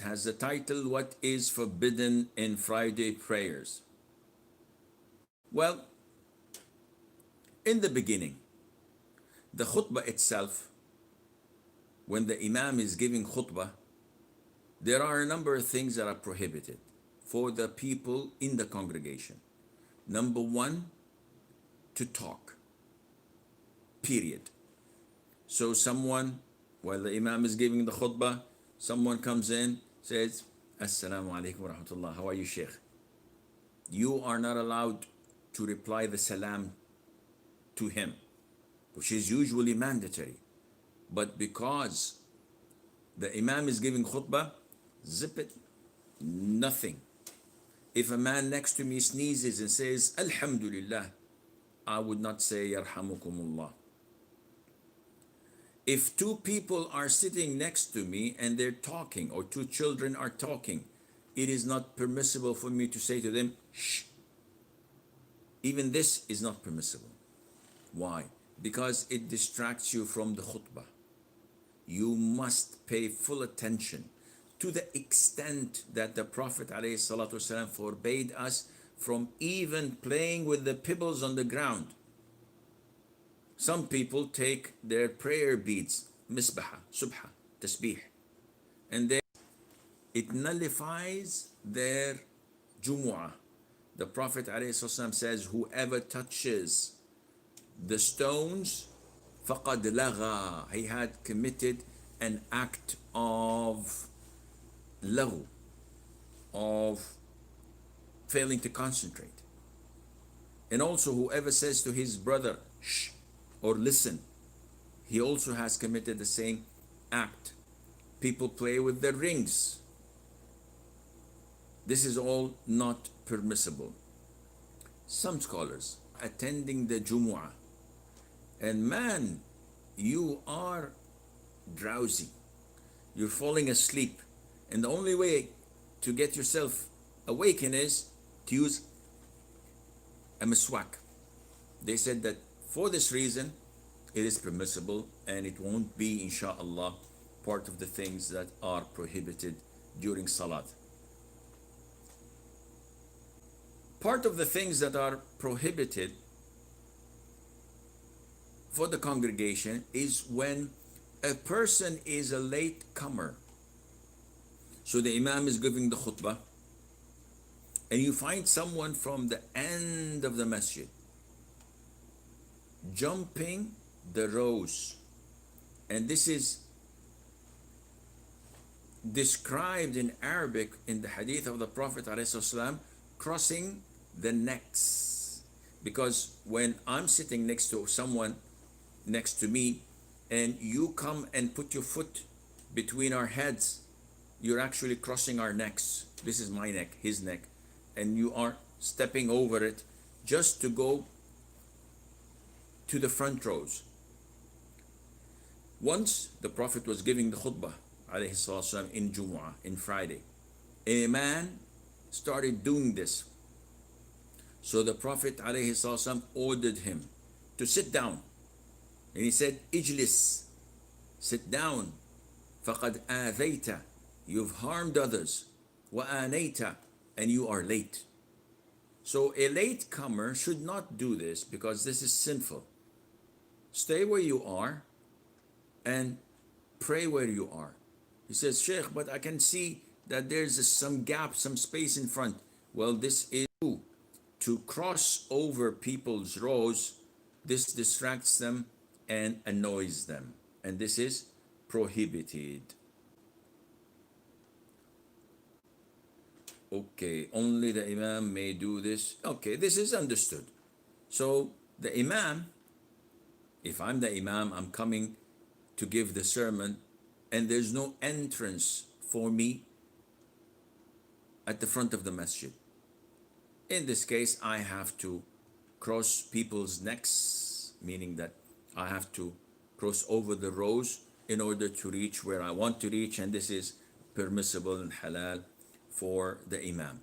has the title, What is Forbidden in Friday Prayers? Well, in the beginning, the khutbah itself, when the Imam is giving khutbah, there are a number of things that are prohibited for the people in the congregation. Number one, to talk, period. So someone, while the Imam is giving the khutbah, someone comes in, says, Assalamu alaikum wa rahmatullah, how are you, Sheikh? You are not allowed to reply the salam to him, which is usually mandatory. But because the Imam is giving khutbah, zip it, nothing. If a man next to me sneezes and says, Alhamdulillah, I would not say, Yarhamukumullah. If two people are sitting next to me and they're talking, or two children are talking, it is not permissible for me to say to them, shh. Even this is not permissible. Why? Because it distracts you from the khutbah. You must pay full attention, to the extent that the Prophet ﷺ forbade us from even playing with the pebbles on the ground. Some people take their prayer beads, misbaha, subha, tasbih, and it nullifies their jumu'ah. The Prophet ﷺ says, whoever touches the stones, faqad lagha, he had committed an act of laghu, of failing to concentrate. And also whoever says to his brother, shh, or listen, he also has committed the same act. People play with their rings. This is all not permissible. Some scholars attending the Jumu'ah, and man, you are drowsy, you're falling asleep, and the only way to get yourself awakened is to use a miswak. They said that for this reason it is permissible, and it won't be, inshallah, part of the things that are prohibited during salat. Part of the things that are prohibited for the congregation is when a person is a late comer. So the Imam is giving the khutbah, and you find someone from the end of the masjid jumping the rows, and this is described in Arabic in the hadith of the Prophet ﷺ, crossing the necks. Because when I'm sitting next to someone next to me, and you come and put your foot between our heads, you're actually crossing our necks. This is my neck, his neck, and you are stepping over it just to go to the front rows. Once the Prophet was giving the khutbah alayhi salatu in Jumu'ah, in Friday, a man started doing this. So the Prophet alayhi salatu ordered him to sit down, and he said, Ijlis, sit down, faqad athayta, you've harmed others, wa anayta, and you are late. So a late comer should not do this, because this is sinful. Stay where you are and pray where you are. He says, Sheikh, but I can see that there's some gap, some space in front. Well, this is to cross over people's rows. This distracts them and annoys them, and this is prohibited. Okay, only the Imam may do this. Okay, this is understood. So the Imam, if I'm the Imam, I'm coming to give the sermon, and there's no entrance for me at the front of the masjid. In this case, I have to cross people's necks, meaning that I have to cross over the rows in order to reach where I want to reach, and this is permissible and halal for the Imam.